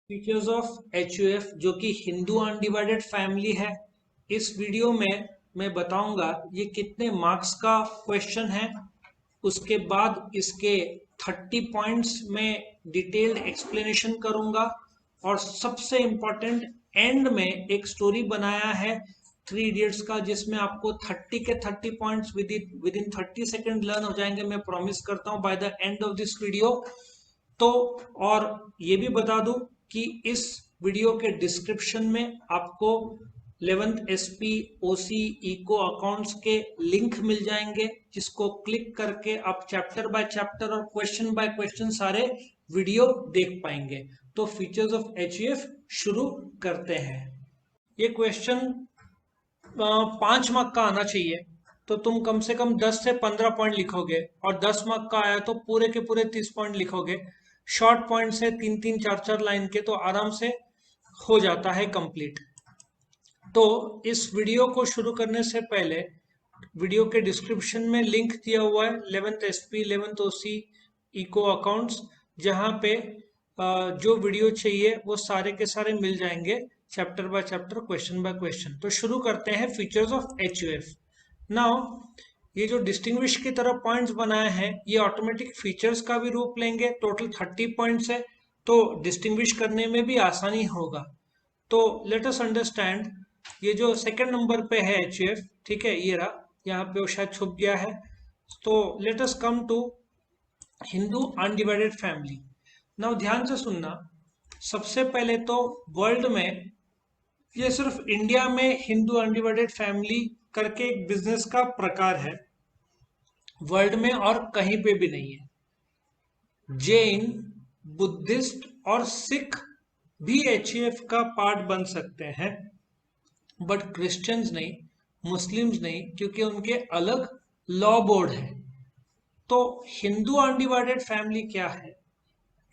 Features of HUF जो कि Hindu undivided family है। इस वीडियो में मैं बताऊंगा ये कितने मार्क्स का क्वेश्चन है। उसके बाद इसके 30 पॉइंट्स में डिटेल्ड एक्सप्लेनेशन करूंगा और सबसे इम्पोर्टेंट एंड में एक स्टोरी बनाया है थ्री इडियट्स का, जिसमें आपको 30 के 30 points with in 30 second learn हो जाएंगे। मैं प्रॉमिस करता हूं by the end of this video. तो और ये भी बता दूं कि इस वीडियो के डिस्क्रिप्शन में आपको 11th एसपी ओसी इको अकाउंट्स के लिंक मिल जाएंगे, जिसको क्लिक करके आप चैप्टर बाय चैप्टर और क्वेश्चन बाय क्वेश्चन सारे वीडियो देख पाएंगे। तो फीचर्स ऑफ एचयूएफ शुरू करते हैं। ये क्वेश्चन 5 मार्क का आना चाहिए, तो तुम कम से कम 10 से 15 पॉइंट लिखोगे, और 10 मार्क का आया तो पूरे के पूरे 30 पॉइंट लिखोगे। शॉर्ट पॉइंट से 3-3 4-4 लाइन के तो आराम से हो जाता है कंप्लीट। तो इस वीडियो को शुरू करने से पहले वीडियो के डिस्क्रिप्शन में लिंक दिया हुआ है 11th एसपी 11th ओसी इको अकाउंट्स, जहां पे जो वीडियो चाहिए वो सारे के सारे मिल जाएंगे, chapter by chapter question by question. तो शुरू करते हैं फीचर्स ऑफ एचयूएफ। नाउ ये जो डिस्टिंग्विश की तरह पॉइंट्स बनाए हैं ये ऑटोमेटिक फीचर्स का भी रूप लेंगे। टोटल 30 पॉइंट्स है, तो डिस्टिंग्विश करने में भी आसानी होगा। तो लेट अस अंडरस्टैंड। ये जो सेकंड नंबर पे है एचयूएफ, ठीक है, ये रहा, यहाँ पे वो शायद छुप गया है। तो let us come to Hindu undivided family. Now ध्यान से सुनना। सबसे पहले तो वर्ल्ड में, ये सिर्फ इंडिया में हिंदू अनडिवाइडेड फैमिली करके एक बिजनेस का प्रकार है, वर्ल्ड में और कहीं पे भी नहीं है। जैन, बुद्धिस्ट और सिख भी एचयूएफ का पार्ट बन सकते हैं, बट क्रिश्चियंस नहीं, मुस्लिम्स नहीं, क्योंकि उनके अलग लॉ बोर्ड है। तो हिंदू अनडिवाइडेड फैमिली क्या है?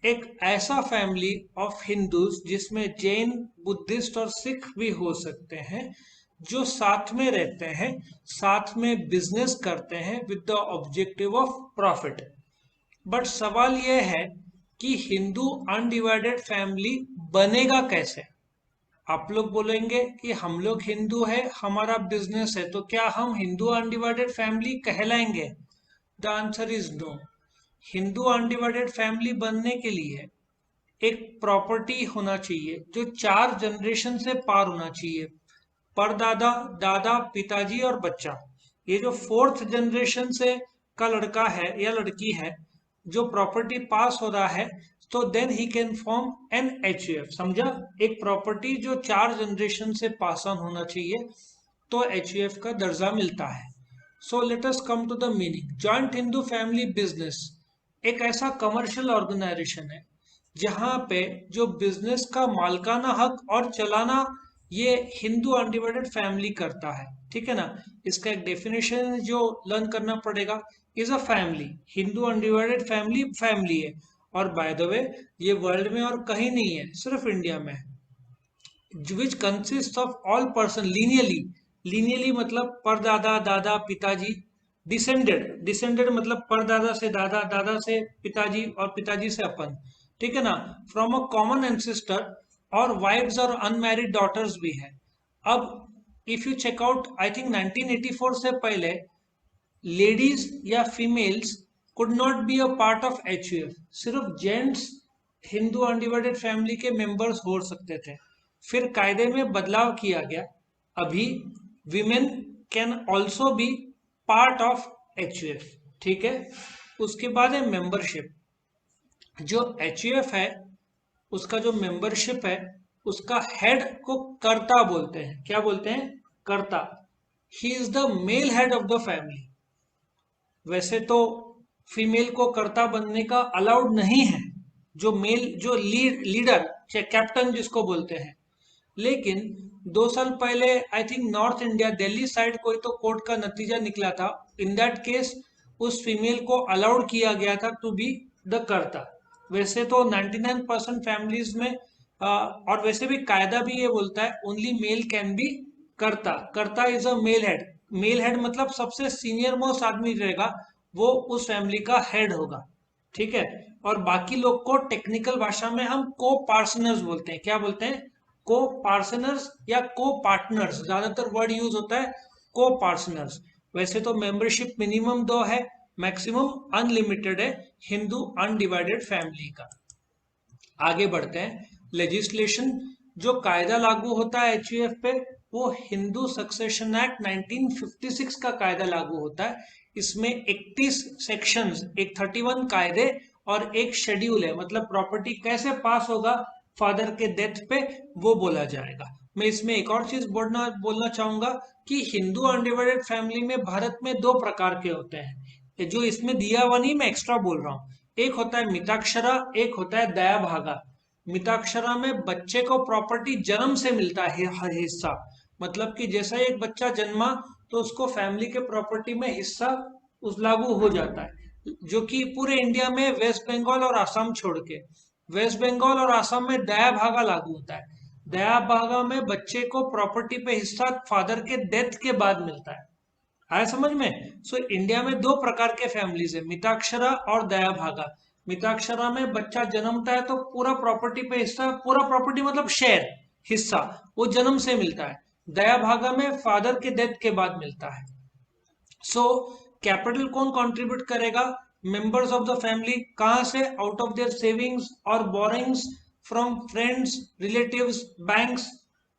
एक ऐसा फैमिली ऑफ हिंदूज जिसमें जैन, बुद्धिस्ट और सिख भी हो सकते हैं, जो साथ में रहते हैं, साथ में बिजनेस करते हैं with the objective of profit. But सवाल यह है कि हिंदू अनडिवाइडेड फैमिली बनेगा कैसे? आप लोग बोलेंगे कि हम लोग हिंदू है, हमारा बिजनेस है, तो क्या हम हिंदू अनडिवाइडेड फैमिली कहलाएंगे? The answer is no. Hindu undivided family बनने के लिए एक प्रॉपर्टी होना चाहिए जो 4 जनरेशन से पार होना चाहिए। परदादा, दादा, पिताजी और बच्चा। ये जो 4th जनरेशन से का लड़का है या लड़की है, जो प्रॉपर्टी पास हो रहा है, तो then he can form an HUF. समझा? एक प्रॉपर्टी जो 4 जनरेशन से पास ऑन होना चाहिए, तो एचयूएफ का दर्जा मिलता है। So let us come to the meaning. Joint Hindu family business एक ऐसा कमर्शियल ऑर्गेनाइजेशन है जहां पे जो बिजनेस का मालिकाना हक और चलाना ये हिंदू अनडिवाइडेड फैमिली करता है। ठीक है ना? इसका एक डेफिनेशन जो लर्न करना पड़ेगा, is a family. Hindu undivided family family है, और बाय द वे ये वर्ल्ड में और कहीं नहीं है, सिर्फ इंडिया में है। Which consist of all person lineally. Lineally मतलब परदादा, दादा, पिताजी। डिसेंडेड, डिसेंडेड मतलब परदादा से दादा, दादा से पिताजी और पिताजी से अपन। ठीक है ना? फ्रॉम अ कॉमन एंसेस्टर, और वाइफ्स और अनमैरिड डॉटर्स भी है। अब if you check out, I think 1984 से पहले लेडीज या females could not be a part of HUF. सिर्फ जेंट्स हिंदू अनडिवाइडेड फैमिली के मेंबर्स हो सकते थे। फिर कायदे में बदलाव किया गया, अभी women can also be part of HUF. ठीक है? उसके बाद है मेंबरशिप। जो एचयूएफ है उसका जो मेंबरशिप है, उसका हेड को कर्ता बोलते हैं। क्या बोलते हैं? Karta. He is the male head of the family. वैसे तो फीमेल को कर्ता बनने का अलाउड नहीं है, जो मेल, जो लीडर, चाहे कैप्टन जिसको बोलते हैं। लेकिन 2 साल पहले I think north India, Delhi side कोई तो कोर्ट का नतीजा निकला था। इन दैट केस उस फीमेल को अलाउड किया गया था टू बी द कर्ता। वैसे तो 99% फैमिलीज में और वैसे भी कायदा भी ये बोलता है only mail can be karta. Karta is a male head. Male head मतलब सबसे सीनियर मोस्ट आदमी रहेगा, वो उस फैमिली का हेड होगा। ठीक है। और बाकी लोग को टेक्निकल भाषा में हम को पार्टनर्स बोलते हैं। क्या बोलते हैं? को पार्टनर्स या को पार्टनर्स, ज्यादातर वर्ड यूज होता है को पार्टनर्स। वैसे तो मेंबरशिप मिनिमम 2 है, मैक्सिमम अनलिमिटेड है हिंदू अनडिवाइडेड फैमिली का। आगे बढ़ते हैं। लेजिस्लेशन, जो कायदा लागू होता है एचयूएफ पे, वो हिंदू सक्सेशन एक्ट 1956 का कायदा लागू होता है। इसमें 31 सेक्शंस, एक 31 कायदे और एक शेड्यूल है, मतलब प्रॉपर्टी कैसे पास होगा फादर के डेथ पे, वो बोला जाएगा। मैं इसमें एक और चीज बोलना चाहूंगा कि हिंदू अनडिवाइडेड फैमिली में भारत में 2 प्रकार के होते हैं। जो इसमें दिया हुआ नहीं, मैं एक्स्ट्रा बोल रहा हूँ। एक होता है मिताक्षरा, एक होता है दया भागा। मिताक्षरा में बच्चे को प्रॉपर्टी जन्म से मिलता है हिस्सा, मतलब कि जैसा एक बच्चा जन्मा तो उसको फैमिली के प्रॉपर्टी में हिस्सा उस लागू हो जाता है, जो कि पूरे इंडिया में वेस्ट बंगाल और आसाम छोड़ के। वेस्ट बंगाल और आसाम में दया भागा लागू होता है। दया भागा में बच्चे को प्रॉपर्टी पे हिस्सा फादर के डेथ के बाद मिलता है। आया समझ में? सो इंडिया में 2 प्रकार के फैमिलीज है, मिताक्षरा और दया भागा। मिताक्षरा में बच्चा जन्मता है तो पूरा प्रॉपर्टी पे हिस्सा, पूरा प्रॉपर्टी मतलब शेयर, हिस्सा वो जन्म से मिलता है। दया भागा में फादर के डेथ के बाद मिलता है। सो कैपिटल कौन कंट्रीब्यूट करेगा? Members of the family. कहां से? आउट ऑफ देयर सेविंग्स और borings, from friends, relatives, banks.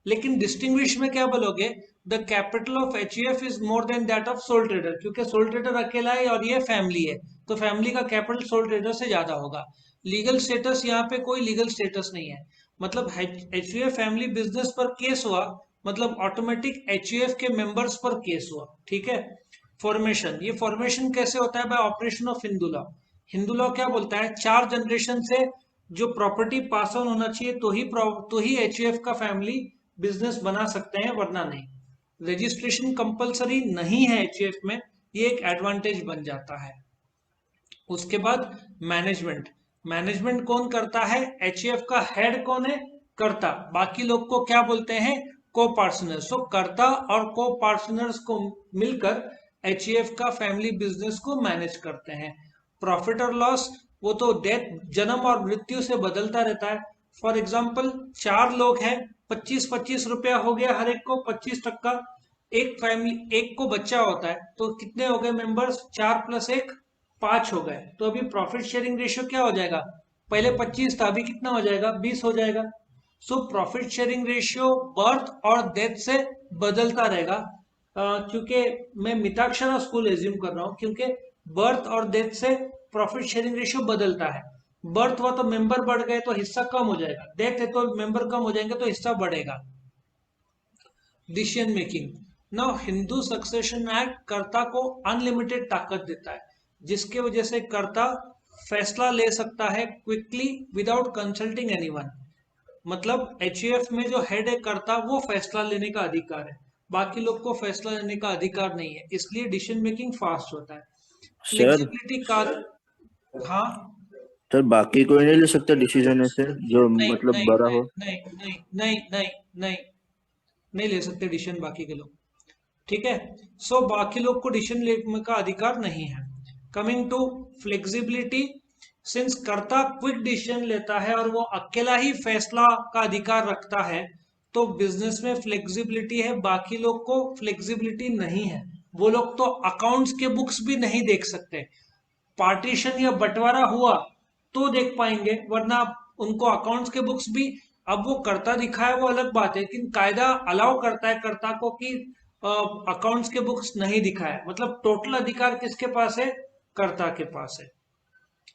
लेकिन डिस्टिंग्विश में क्या बोलोगे? The capital of HUF is more than that of soul trader, क्योंकि सोल ट्रेडर अकेला है और ये फैमिली है, तो फैमिली का कैपिटल सोल ट्रेडर से ज्यादा होगा। लीगल स्टेटस, यहाँ पे कोई लीगल स्टेटस नहीं है, मतलब एचयूएफ फैमिली बिजनेस पर केस हुआ मतलब ऑटोमेटिक एचयूएफ के मेंबर्स पर केस हुआ। ठीक है। फॉर्मेशन, ये फॉर्मेशन कैसे होता है? Bye operation of Hindu law. Hindu law क्या बोलता है? 4 जनरेशन से जो प्रॉपर्टी पास ऑन होना चाहिए तो ही एचयूएफ का फैमिली बिजनेस बना सकते हैं, वरना नहीं। रजिस्ट्रेशन कंपलसरी नहीं है एचयूएफ में, ये एक एडवांटेज बन जाता है। उसके बाद मैनेजमेंट। मैनेजमेंट कौन करता है? एचयूएफ का हेड कौन है? कर्ता। बाकी लोग को क्या बोलते हैं? को पार्टनर्स। सो कर्ता और को पार्टनर्स को मिलकर एचयूएफ का फैमिली बिजनेस को मैनेज करते हैं। प्रॉफिट और लॉस, वो तो डेथ, जन्म और मृत्यु से बदलता रहता है। फॉर एग्जाम्पल 4 लोग हैं, 25-25 रुपया हो गया हर एक को, 25%। एक फैमिली, एक को बच्चा होता है तो कितने हो गए मेंबर्स? 4 + 1 5 हो गए। तो अभी प्रॉफिट शेयरिंग रेशियो क्या हो जाएगा? पहले 25 था, अभी कितना हो जाएगा? 20 हो जाएगा। So profit sharing ratio birth और डेथ से बदलता रहेगा। क्योंकि मैं मिताक्षरा स्कूल एज्यूम कर रहा हूं, क्योंकि बर्थ और डेथ से प्रॉफिट शेयरिंग रेशियो बदलता है। बर्थ हुआ तो मेंबर बढ़ गए तो हिस्सा कम हो जाएगा, डेथ है तो मेंबर कम हो जाएंगे तो हिस्सा बढ़ेगा। Decision making. Now Hindu succession act कर्ता को अनलिमिटेड ताकत देता है, जिसके वजह से कर्ता फैसला ले सकता है क्विकली विदाउट कंसल्टिंग एनीवन। मतलब एचयूएफ में जो हेड है कर्ता, वो फैसला लेने का अधिकार है, बाकी लोग को फैसला लेने का अधिकार नहीं है, इसलिए डिसीजन मेकिंग फास्ट होता है। सर फ्लेक्सिबिलिटी का। हाँ। सर बाकी कोई नहीं ले सकता डिसीजन ऐसे जो नहीं मतलब नहीं बड़ा नहीं हो? नहीं नहीं नहीं नहीं नहीं नहीं ले सकते डिसीजन बाकी के लोग। ठीक है। सो बाकी लोग को डिसीजन लेने का अधिकार नहीं है। कमिंग टू फ्लेक्सिबिलिटी, सिंस कर्ता क्विक डिसीजन लेता है और वो अकेला ही फैसला का अधिकार रखता है, तो बिजनेस में फ्लेक्सिबिलिटी है, बाकी लोग को फ्लेक्सिबिलिटी नहीं है। वो लोग तो अकाउंट्स के बुक्स भी नहीं देख सकते। पार्टीशन या बंटवारा हुआ तो देख पाएंगे, वरना उनको अकाउंट्स के बुक्स भी, अब वो कर्ता दिखा है वो अलग बात है, लेकिन कायदा अलाउ करता है कर्ता को कि अकाउंट्स के बुक्स नहीं दिखाए, मतलब टोटल अधिकार किसके पास है? कर्ता के पास है।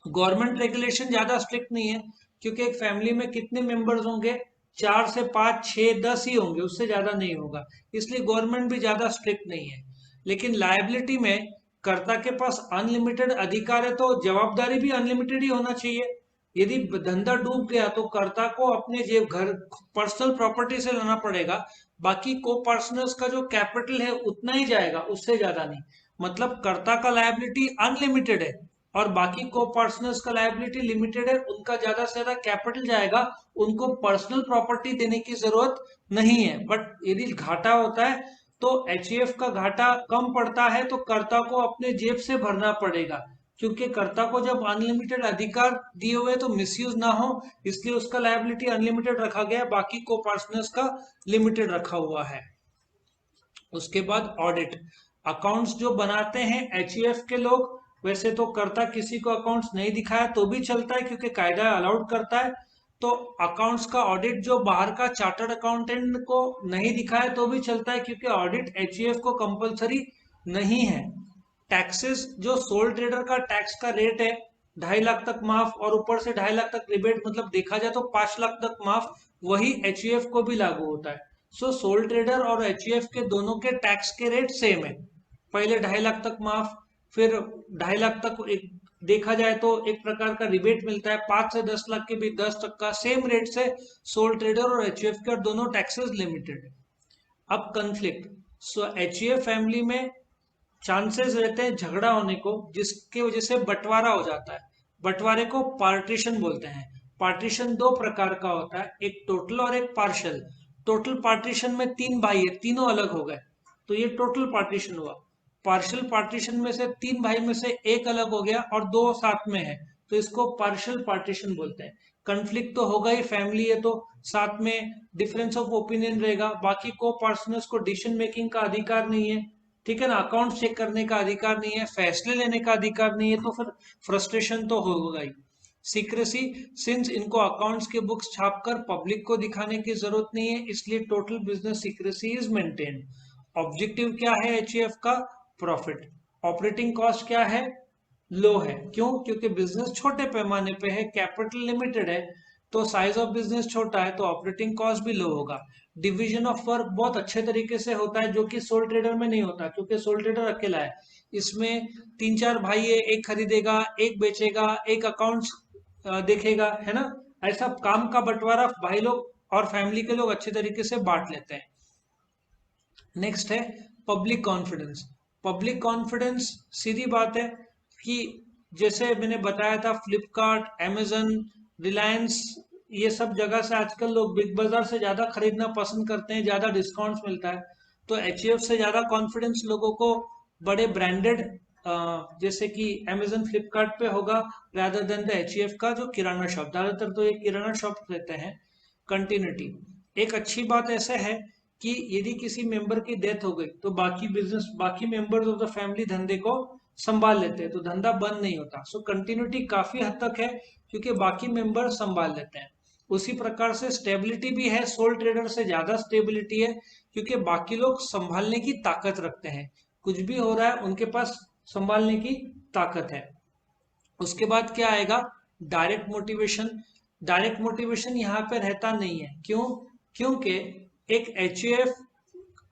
गवर्नमेंट रेगुलेशन ज्यादा स्ट्रिक्ट नहीं है, क्योंकि एक फैमिली में कितने मेंबर्स होंगे? 4 से 5 6 10 ही होंगे, उससे ज्यादा नहीं होगा, इसलिए गवर्नमेंट भी ज्यादा स्ट्रिक्ट नहीं है। लेकिन लायबिलिटी में कर्ता के पास अनलिमिटेड अधिकार है, तो जवाबदारी भी अनलिमिटेड ही होना चाहिए। यदि धंधा डूब गया तो कर्ता को अपने जेब घर पर्सनल प्रॉपर्टी से लाना पड़ेगा, बाकी को पार्टनर्स का जो कैपिटल है उतना ही जाएगा, उससे ज्यादा नहीं। मतलब कर्ता का लायबिलिटी अनलिमिटेड है और बाकी को पार्टनर्स का लायबिलिटी लिमिटेड है, उनका ज्यादा से ज्यादा कैपिटल जाएगा, उनको पर्सनल प्रॉपर्टी देने की जरूरत नहीं है। बट यदि घाटा होता है तो एचयूएफ का घाटा कम पड़ता है तो कर्ता को अपने जेब से भरना पड़ेगा। क्योंकि कर्ता को जब अनलिमिटेड अधिकार दिए हुए तो मिसयूज ना हो, इसलिए उसका लायबिलिटी अनलिमिटेड रखा गया है, बाकी को पार्टनर्स का लिमिटेड रखा हुआ है। उसके बाद ऑडिट, अकाउंट्स जो बनाते हैं एचयूएफ के लोग, वैसे तो कर्ता किसी को अकाउंट्स नहीं दिखाया तो भी चलता है क्योंकि कायदा अलाउड करता है। तो अकाउंट्स का ऑडिट जो बाहर का चार्टर्ड अकाउंटेंट को नहीं दिखाया तो भी चलता है क्योंकि ऑडिट एचयूएफ को कंपलसरी नहीं है। टैक्सेस, जो सोल ट्रेडर का टैक्स का रेट है 2.5 लाख तक माफ और ऊपर से 2.5 लाख तक रिबेट, मतलब देखा जाए तो 5 लाख तक माफ, वही एचयूएफ को भी लागू होता है। सो सोल ट्रेडर और एचयूएफ के दोनों के टैक्स के रेट सेम है, पहले 2.5 लाख तक माफ, फिर 2.5 लाख तक एक देखा जाए तो एक प्रकार का रिबेट मिलता है, 5 से 10 लाख के बीच 10% सेम रेट से सोल ट्रेडर और एचयूएफ के, और दोनों टैक्सेस लिमिटेड है। अब कंफ्लिक्ट, सो एचयूएफ फैमिली में चांसेस रहते हैं झगड़ा होने को, जिसके वजह से बंटवारा हो जाता है। बंटवारे को पार्टीशन बोलते हैं। पार्टीशन दो प्रकार का होता है, एक टोटल और एक पार्शियल। टोटल पार्टीशन में 3 भाई है, तीनों अलग हो गए तो ये टोटल पार्टीशन हुआ। पार्शियल पार्टीशन में से 3 भाई में से एक अलग हो गया और 2 साथ में है तो इसको पार्शियल पार्टीशन बोलते हैं। कंफ्लिक्ट तो होगा ही, फैमिली है तो साथ में डिफरेंस ऑफ ओपिनियन रहेगा, बाकी को पार्टनर्स को डिसीजन मेकिंग का अधिकार नहीं है, ठीक है ना, अकाउंट चेक करने का अधिकार नहीं है, फैसले लेने का अधिकार नहीं है, तो फिर फ्रस्ट्रेशन तो होगा ही। सीक्रेसी, सिंस इनको अकाउंट्स के बुक्स छापकर पब्लिक को दिखाने की जरूरत नहीं है, इसलिए total business secrecy is maintain. Objective क्या है एचयूएफ का? प्रॉफिट। ऑपरेटिंग कॉस्ट क्या है? लो है। क्यों? क्योंकि बिजनेस छोटे पैमाने पे है, कैपिटल लिमिटेड है, तो साइज ऑफ बिजनेस छोटा है तो ऑपरेटिंग कॉस्ट भी लो होगा। डिवीजन ऑफ वर्क बहुत अच्छे तरीके से होता है जो कि सोल ट्रेडर में नहीं होता, क्योंकि सोल ट्रेडर अकेला है, इसमें 3-4 भाई है, एक खरीदेगा, एक बेचेगा, एक अकाउंट्स देखेगा, है ना। ऐसा काम का बंटवारा भाई लोग और फैमिली के लोग अच्छे तरीके से बांट लेते हैं। नेक्स्ट है पब्लिक कॉन्फिडेंस। पब्लिक कॉन्फिडेंस सीधी बात है कि जैसे मैंने बताया था, फ्लिपकार्ट, अमेजन, रिलायंस, ये सब जगह से आजकल लोग बिग बाजार से ज्यादा खरीदना पसंद करते हैं, ज्यादा डिस्काउंट्स मिलता है, तो एचयूएफ से ज्यादा कॉन्फिडेंस लोगों को बड़े ब्रांडेड जैसे कि अमेजन, फ्लिपकार्ट पे होगा रादर देन द एचयूएफ का जो किराना शॉप, ज्यादातर तो ये किराना शॉप रहते हैं। कंटिन्यूटी, एक अच्छी बात ऐसे है कि यदि किसी मेंबर की डेथ हो गई तो बाकी मेंबर्स ऑफ द फैमिली धंधे को संभाल लेते हैं, तो धंधा बंद नहीं होता। सो कंटिन्यूटी काफी हद तक है क्योंकि बाकी मेंबर संभाल लेते हैं। उसी प्रकार से स्टेबिलिटी भी है, सोल ट्रेडर से ज्यादा स्टेबिलिटी है क्योंकि बाकी लोग संभालने की ताकत रखते हैं, कुछ भी हो रहा है उनके पास संभालने की ताकत है। उसके बाद क्या आएगा? Direct motivation. डायरेक्ट मोटिवेशन यहाँ पे रहता नहीं है। क्यों? क्योंकि एक एचयूएफ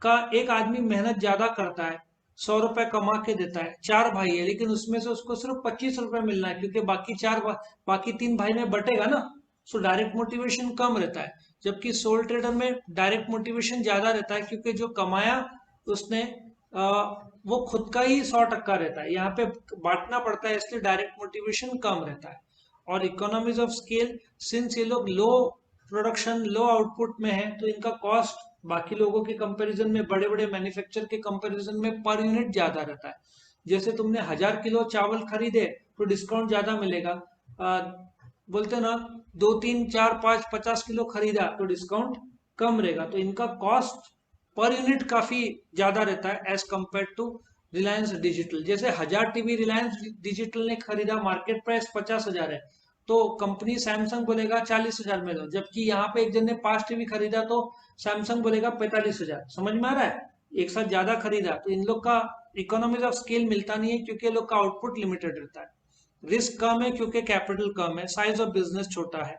का एक आदमी मेहनत ज्यादा करता है, 100 रुपए कमा के देता है, 4 भाई है लेकिन उसमें से उसको सिर्फ 25 रुपए मिलना है क्योंकि बाकी 3 भाई में बटेगा ना। सो डायरेक्ट मोटिवेशन कम रहता है, जबकि सोल ट्रेडर में डायरेक्ट मोटिवेशन ज्यादा रहता है क्योंकि जो कमाया उसने वो खुद का ही 100% रहता है, यहाँ पे बांटना पड़ता है, इसलिए डायरेक्ट मोटिवेशन कम रहता है। और इकोनॉमीज ऑफ स्केल, सिंस ये लोग लो प्रोडक्शन, लो आउटपुट में है तो इनका कॉस्ट बाकी लोगों के कंपैरिजन में, बड़े बड़े मैन्युफैक्चर के कंपैरिजन में पर यूनिट ज्यादा रहता है। जैसे तुमने 1000 किलो चावल खरीदे तो डिस्काउंट ज्यादा मिलेगा, बोलते ना 2, 3, 4, 5, 50 किलो खरीदा तो डिस्काउंट कम रहेगा, तो इनका कॉस्ट पर यूनिट काफी ज्यादा रहता है as compared to Reliance digital. जैसे 1000 टीवी रिलायंस डिजिटल ने खरीदा, मार्केट प्राइस 50,000 है, तो कंपनी सैमसंग बोलेगा 40,000 में दो, जबकि यहाँ पे एक जन ने 5 टीवी खरीदा तो सैमसंग बोलेगा 45,000। समझ में आ रहा है? एक साथ ज्यादा खरीदा तो इन लोग का इकोनॉमीज ऑफ स्केल मिलता नहीं है क्योंकि लोग का आउटपुट लिमिटेड रहता है। रिस्क कम है क्योंकि कैपिटल कम है, साइज ऑफ बिजनेस छोटा है।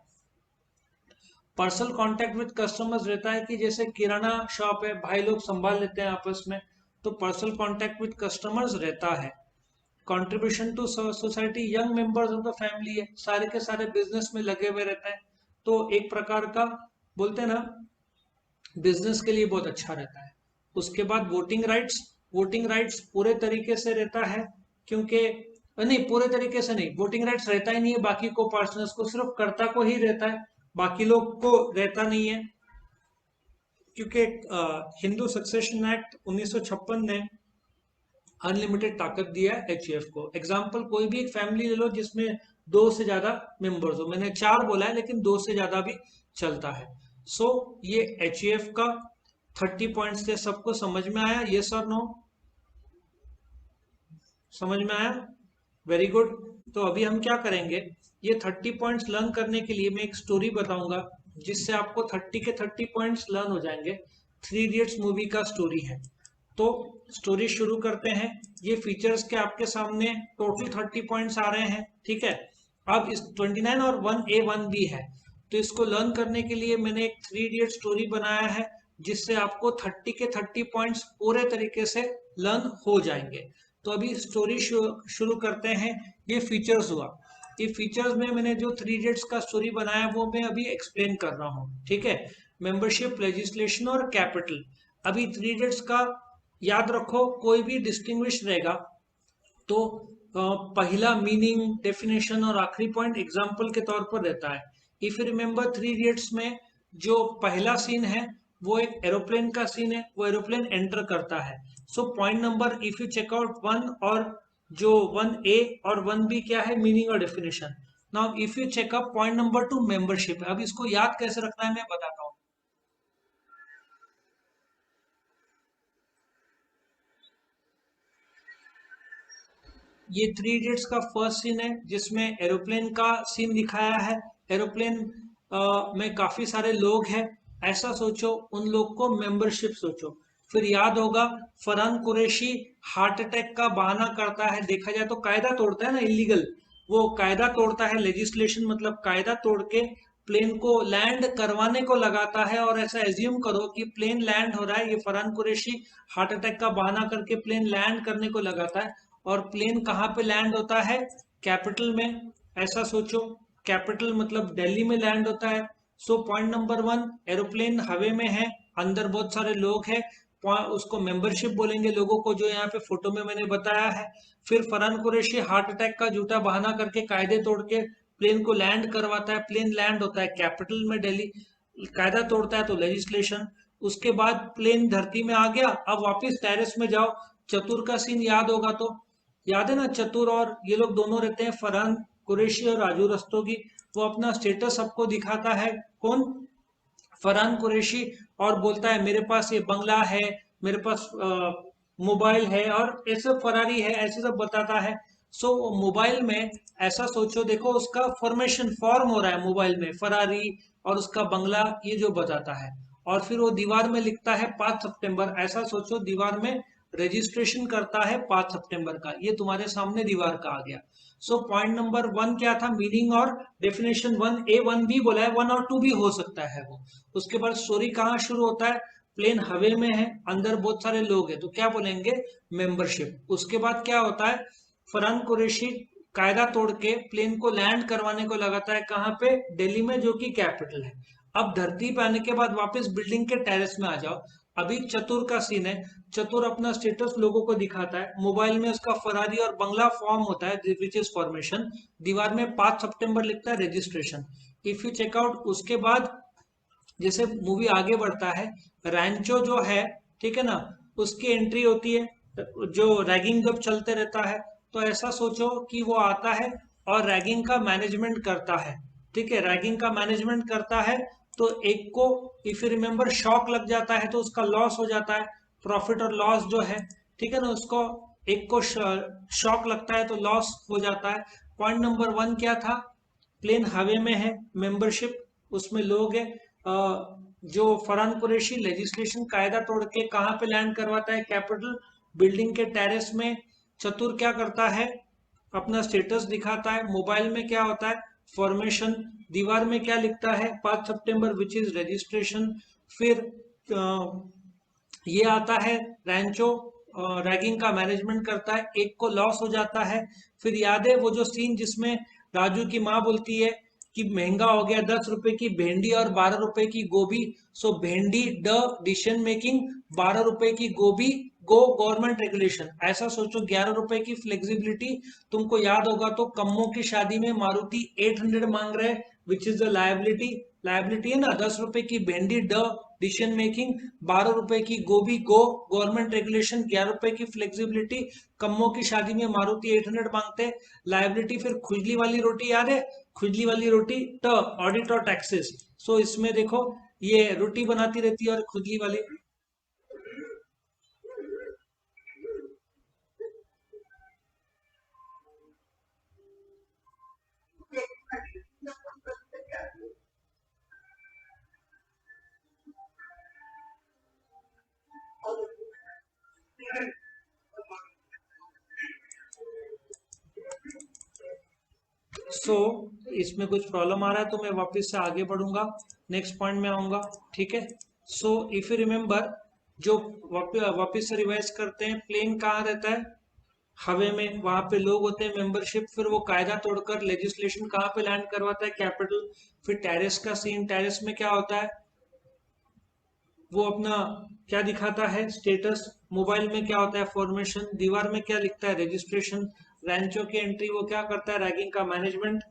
पर्सनल कांटेक्ट विद कस्टमर्स रहता है कि जैसे किराना शॉप है, भाई लोग संभाल लेते हैं आपस में, तो पर्सनल कांटेक्ट विद कस्टमर्स रहता है। Contribution to society, young members of the family है, सारे के सारे बिजनेस में लगे हुए रहते हैं, तो एक प्रकार का बोलते हैं ना बिजनेस के लिए बहुत अच्छा रहता है। उसके बाद वोटिंग राइट्स। वोटिंग राइट्स पूरे तरीके से रहता है क्योंकि नहीं, पूरे तरीके से नहीं, वोटिंग राइट्स रहता ही नहीं है बाकी को पार्टनर्स को, सिर्फ कर्ता को ही रहता है, बाकी लोग को रहता नहीं है क्योंकि हिंदू सक्सेशन एक्ट 1956 ने अनलिमिटेड ताकत दिया है एचयूएफ को। एग्जाम्पल कोई भी एक फैमिली ले लो जिसमें 2 से ज्यादा मेंबर्स हो, मैंने 4 बोला है लेकिन 2 से ज्यादा भी चलता है। सो ये एचयूएफ का 30 पॉइंट्स थे। सबको समझ में आया? यस और नो? समझ में आया? Very good. तो अभी हम क्या करेंगे, ये 30 पॉइंट्स लर्न करने के लिए मैं एक स्टोरी बताऊंगा जिससे आपको 30 के 30 पॉइंट्स लर्न हो जाएंगे। 3 इडियट्स मूवी का स्टोरी है। तो स्टोरी शुरू करते हैं। ये फीचर्स के आपके सामने टोटल 30 पॉइंट्स आ रहे हैं, ठीक है। अब इस 29 और 1A 1B है, तो इसको लर्न करने के लिए मैंने एक 3 इडियट स्टोरी बनाया है जिससे आपको 30 के 30 पॉइंट्स पूरे तरीके से लर्न हो जाएंगे। तो अभी स्टोरी शुरू करते हैं। ये फीचर्स हुआ। ये फीचर्स में मैंने जो 3 इडियट्स का स्टोरी बनाया वो मैं अभी एक्सप्लेन कर रहा हूँ, ठीक है। मेंबरशिप, लेजिस्लेशन और कैपिटल। अभी 3 इडियट्स का याद रखो, कोई भी डिस्टिंग्विश रहेगा तो पहला मीनिंग, डेफिनेशन और आखिरी पॉइंट एग्जाम्पल के तौर पर रहता है। इफ यू रिमेंबर 3 इडियट्स में जो पहला सीन है वो एक एरोप्लेन का सीन है, वो एरोप्लेन एंटर करता है। So point number, if you check out 1 और जो 1A और 1B क्या है, मीनिंग और definition. Now if you checkup point number 2 membership. अब इसको याद कैसे रखना है मैं बताता हूँ। ये 3 इडियट्स का फर्स्ट सीन है जिसमें एरोप्लेन का सीन दिखाया है। एरोप्लेन में काफी सारे लोग हैं, ऐसा सोचो, उन लोग को मेंबरशिप सोचो। फिर याद होगा फरहान कुरैशी हार्ट अटैक का बहाना करता है, देखा जाए तो कायदा तोड़ता है ना, इलीगल, वो कायदा तोड़ता है। लेजिस्लेशन मतलब कायदा तोड़ के प्लेन को लैंड करवाने को लगाता है। और ऐसा एज्यूम करो कि प्लेन लैंड हो रहा है, ये फरहान कुरैशी हार्ट अटैक का बहाना करके प्लेन लैंड करने को लगाता है। और प्लेन कहाँ पे लैंड होता है? कैपिटल में, ऐसा सोचो। कैपिटल मतलब दिल्ली में लैंड होता है। सो पॉइंट नंबर 1, एरोप्लेन हवे में है, अंदर बहुत सारे लोग हैं, उसको मेंबरशिप बोलेंगे लोगों को, जो यहाँ पे फोटो में मैंने बताया है। फिर फरहान कुरैशी हार्ट अटैक का झूठा बहाना करके कायदे तोड़ के प्लेन को लैंड करवाता है। प्लेन लैंड होता है कैपिटल में दिल्ली, कायदा तोड़ता है तो लेजिस्लेशन। उसके बाद प्लेन धरती में आ गया। अब वापस टेरेस में जाओ, चतुर का सीन याद होगा तो, याद है ना, चतुर और ये लोग दोनों रहते हैं, फरहान कुरैशी और राजू रस्तोगी। वो अपना स्टेटस सबको दिखाता है, कौन? फरहान कुरैशी, और बोलता है मेरे पास ये बंगला है, मेरे पास मोबाइल है और ऐसे फरारी है, ऐसे सब बताता है। सो मोबाइल में ऐसा सोचो, देखो उसका फॉर्मेशन फॉर्म हो रहा है मोबाइल में, फरारी और उसका बंगला, ये जो बताता है। और फिर वो दीवार में लिखता है 5 सितंबर, ऐसा सोचो दीवार में रजिस्ट्रेशन करता है 5 सितंबर का। ये तुम्हारे सामने दीवार का आ गया। सो पॉइंट नंबर 1 क्या था? मीनिंग और डेफिनेशन। 1A 1B बोला है, 1 और 2 भी हो सकता है वो। उसके बाद स्टोरी कहाँ शुरू होता है? प्लेन हवे में है, अंदर बहुत सारे लोग हैं, तो क्या बोलेंगे? मेंबरशिप। उसके बाद क्या होता है? फरहान कुरैशी कायदा तोड़ के प्लेन को लैंड करवाने को लगाता है, कहाँ पे? दिल्ली में, जो कि कैपिटल है। अब धरती पे आने के बाद वापस बिल्डिंग के टेरेस में आ जाओ। अभी चतुर का सीन है। चतुर अपना स्टेटस लोगों को दिखाता है, मोबाइल में उसका फरारी और बंगला फॉर्म होता है, विच इज फॉर्मेशन। दीवार में 5 सितंबर लिखता है, रजिस्ट्रेशन। इफ यू चेकआउट, उसके बाद जैसे मूवी आगे बढ़ता है, रैंचो जो है, ठीक है ना, उसकी एंट्री होती है, जो रैगिंग जब चलते रहता है, तो ऐसा सोचो कि वो आता है और रैगिंग का मैनेजमेंट करता है, ठीक है, रैगिंग का मैनेजमेंट करता है। तो एक को, इफ यू रिमेंबर, शॉक लग जाता है तो उसका लॉस हो जाता है, प्रॉफिट और लॉस जो है, ठीक है ना, उसको एक को शॉक लगता है तो लॉस हो जाता है। पॉइंट नंबर 1 क्या था? प्लेन हवे में है, मेंबरशिप, उसमें लोग हैं। जो फरहान कुरैशी लेजिस्लेशन कायदा तोड़ के कहाँ पे लैंड करवाता है? कैपिटल, बिल्डिंग के टेरेस में। चतुर क्या करता है? अपना स्टेटस दिखाता है। मोबाइल में क्या होता है? फॉर्मेशन। दीवार में क्या लिखता है? 5 सितंबर, विच इज रजिस्ट्रेशन। फिर ये आता है रैंचो, रैगिंग का मैनेजमेंट करता है, एक को लॉस हो जाता है। फिर याद है वो जो सीन जिसमें राजू की माँ बोलती है कि महंगा हो गया, 10 रुपए की भेंडी और 12 रुपए की गोभी। सो भेंडी ड डिसीजन मेकिंग, 12 रुपए की गोभी गो गवर्नमेंट रेगुलेशन। ऐसा सोचो 11 रुपए की फ्लेक्सिबिलिटी। तुमको याद होगा तो कम्मो की शादी में मारुति 800 मांग रहे, which is the liability, liability है ना 10 रुपए की भिंडी ड डिसीजन मेकिंग, 12 रुपए की गोभी गो गवर्नमेंट रेगुलेशन, 11 रुपए की फ्लेक्सिबिलिटी, कम्मों की शादी में मारुति 800 मांगते हैं लायबिलिटी। फिर खुजली वाली रोटी याद है, खुजली वाली रोटी ट ऑडिट और टैक्सेस। सो इसमें देखो ये रोटी बनाती रहती है और खुजली वाली इसमें कुछ प्रॉब्लम आ रहा है तो मैं वापस से आगे बढ़ूंगा, नेक्स्ट पॉइंट में आऊंगा, ठीक है। सो इफ यू रिमेम्बर, जो वापस से रिवाइज करते हैं, प्लेन कहाँ रहता है, हवे में, वहां पे लोग होते हैं मेंबरशिप, फिर वो कायदा तोड़कर लेजिस्लेशन कहाँ पे लैंड करवाता है, कैपिटल। फिर टेरेस का सीन, टेरेस में क्या होता है, वो अपना क्या दिखाता है, स्टेटस। मोबाइल में क्या होता है, फॉर्मेशन। दीवार में क्या लिखता है, रजिस्ट्रेशन। रैंचो की एंट्री, वो क्या करता है, रैगिंग का मैनेजमेंट।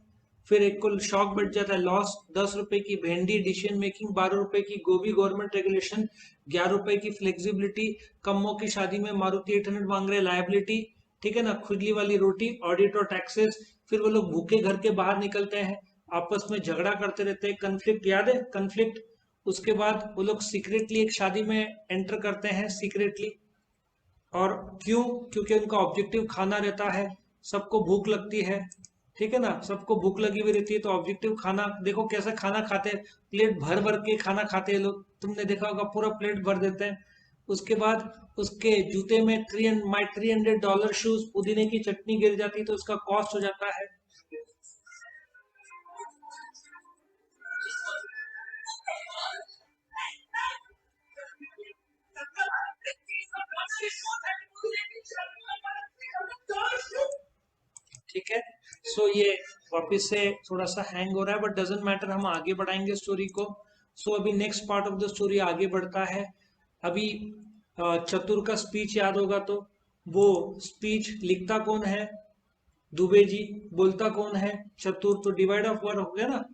फिर एक को शॉक बैठ जाता है, लॉस। 10 रुपए की भेंडी डिसीजन मेकिंग, 12 रुपए की गोभी गवर्नमेंट रेगुलेशन, 11 रुपए की फ्लेक्सिबिलिटी, कम्मों की शादी में मारुति 800 मांग रहे लायबिलिटी, ठीक है ना, खुजली वाली रोटी, ऑडिट और टैक्सेस। फिर वो लोग भूखे घर के बाहर निकलते हैं, आपस में झगड़ा करते रहते हैं, कन्फ्लिक्ट, याद है कन्फ्लिक्ट। उसके बाद वो लोग सीक्रेटली एक शादी में एंटर करते हैं, सीक्रेटली। और क्यों, क्योंकि उनका ऑब्जेक्टिव खाना रहता है, सबको भूख लगती है, ठीक है ना, सबको भूख लगी हुई रहती है, तो ऑब्जेक्टिव खाना, देखो कैसा खाना खाते हैं, प्लेट भर भर के खाना खाते हैं लोग, तुमने देखा होगा पूरा प्लेट भर देते हैं। उसके बाद उसके जूते में $300 शूज, पुदीने की चटनी गिर जाती तो उसका कॉस्ट हो जाता है। ठीक है। सो ये वापस से थोड़ा सा हैंग हो रहा है, बट डजेंट मैटर, हम आगे बढ़ाएंगे स्टोरी को। सो अभी next part of the story आगे बढ़ता है। अभी चतुर का स्पीच याद होगा, तो वो स्पीच लिखता कौन है, दुबे जी। बोलता कौन है, चतुर। तो डिवाइड ऑफ वर्क हो गया ना।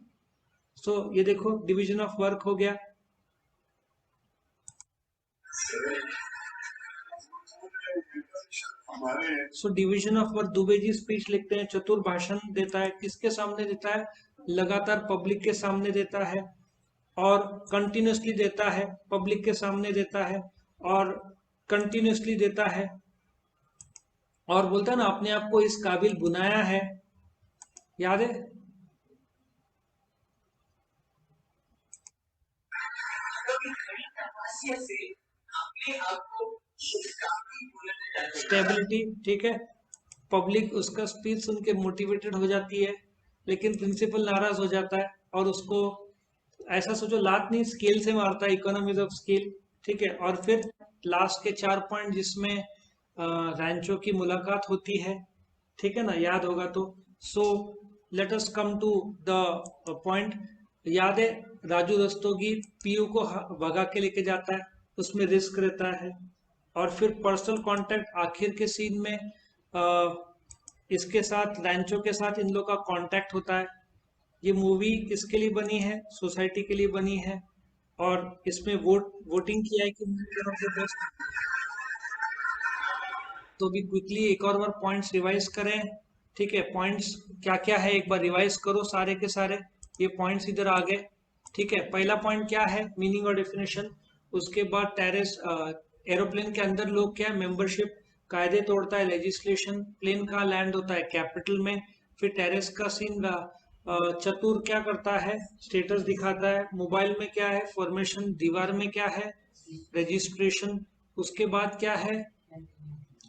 सो ये देखो डिवीजन ऑफ वर्क हो गया। So division of work, Dubey ji speech लिखते हैं, चतुर भाषण देता है, किसके सामने देता है, लगातार पब्लिक के सामने देता है, और कंटिन्यूसली देता है, पब्लिक के सामने देता है और कंटिन्यूसली देता है, और बोलता है ना अपने आप को इस काबिल बनाया है, याद है। स्टेबिलिटी, ठीक है। पब्लिक उसका स्पीच सुन के मोटिवेटेड हो जाती है, लेकिन प्रिंसिपल नाराज हो जाता है और उसको, ऐसा सोचो लात नहीं स्केल से मारता है, इकोनॉमीज ऑफ स्केल, ठीक है। और फिर लास्ट के 4 पॉइंट, जिसमें रैंचो की मुलाकात होती है, ठीक है ना, याद होगा तो। So let us come to the point. याद है, राजू रस्तोगी पीयू को भगा के लेके जाता है, उसमें रिस्क रहता है। और फिर पर्सनल कांटेक्ट, आखिर के सीन में इसके साथ, रैंचो के साथ इन लोग का कांटेक्ट होता है। ये मूवी किसके लिए बनी है, सोसाइटी के लिए बनी है, और इसमें वोटिंग किया है कि बेस्ट। तो भी क्विकली एक और बार पॉइंट्स रिवाइज करें, ठीक है। पॉइंट्स क्या क्या है एक बार रिवाइज करो सारे के सारे, ये पॉइंट्स इधर आ गए, ठीक है। पहला पॉइंट क्या है, मीनिंग और डेफिनेशन। उसके बाद टेरेस, एरोप्लेन के अंदर लोग क्या है, मेंबरशिप, कायदे तोड़ता है, लेजिस्लेशन। प्लेन कहाँ लैंड होता है, कैपिटल में। फिर टेरेस का सीन, चतुर क्या करता है, स्टेटस दिखाता है। मोबाइल में क्या है, फॉर्मेशन। दीवार में क्या है, रजिस्ट्रेशन। उसके बाद क्या है,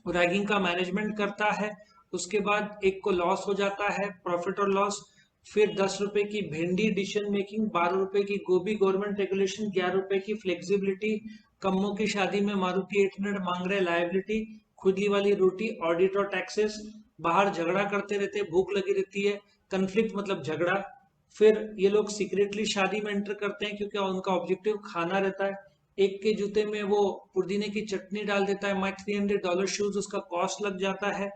रैगिंग का मैनेजमेंट करता है। उसके बाद एक को लॉस हो जाता है, प्रॉफिट और लॉस। फिर 10 रुपए की भिंडी डिसीजन मेकिंग, 12 रुपए की गोभी गवर्नमेंट रेगुलेशन, 11 रुपए की फ्लेक्सिबिलिटी, कम्मों की शादी में मारुति 800 मांग रहे लायबिलिटी, खुदली वाली रोटी, ऑडिट और टैक्सेस। बाहर झगड़ा करते रहते, भूख लगी रहती है, कन्फ्लिक्ट मतलब झगड़ा। फिर ये लोग सीक्रेटली शादी में एंटर करते हैं क्योंकि उनका ऑब्जेक्टिव खाना रहता है। एक के जूते में वो पुदीने की चटनी डाल देता है, माई $300 शूज, उसका कॉस्ट लग जाता है।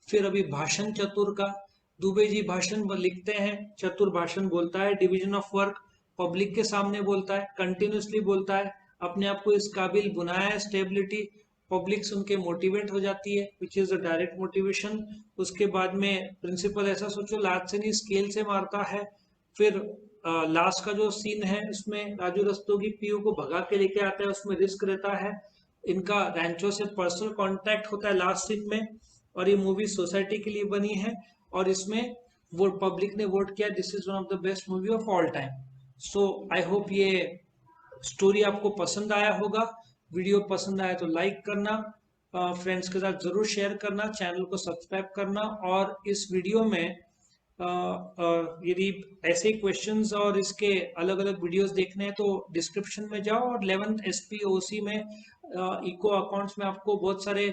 फिर अभी भाषण चतुर का, दुबे जी भाषण लिखते हैं, चतुर भाषण बोलता है, डिवीजन ऑफ वर्क पब्लिक के सामने बोलता है, कंटिन्यूसली बोलता है, अपने आप को इस काबिल बनाया है, स्टेबिलिटी, पब्लिक सुन के मोटिवेट हो जाती है, which is a direct motivation. उसके बाद में प्रिंसिपल ऐसा सोचो लात से नहीं स्केल से मारता है। फिर लास्ट का जो सीन है उसमें राजू रस्तोगी पीयू को भगा के लेके आता है, उसमें रिस्क रहता है, इनका रैंचो से पर्सनल कांटेक्ट होता है लास्ट सीन में, और ये मूवी सोसाइटी के लिए बनी है, और इसमें वो पब्लिक ने वोट किया this is one of the best movie of all time. So I hope ये स्टोरी आपको पसंद आया होगा। वीडियो पसंद आया तो लाइक करना, फ्रेंड्स के साथ जरूर शेयर करना, चैनल को सब्सक्राइब करना, और इस वीडियो में यदि ऐसे क्वेश्चंस और इसके अलग अलग वीडियोस देखने हैं तो डिस्क्रिप्शन में जाओ, और 11th SPOC में इको अकाउंट्स में आपको बहुत सारे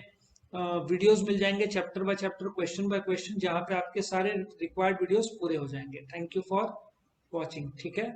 वीडियोस मिल जाएंगे, chapter by chapter, question by question, जहां पे आपके सारे रिक्वायर्ड वीडियोस पूरे हो जाएंगे। Thank you for watching. ठीक है।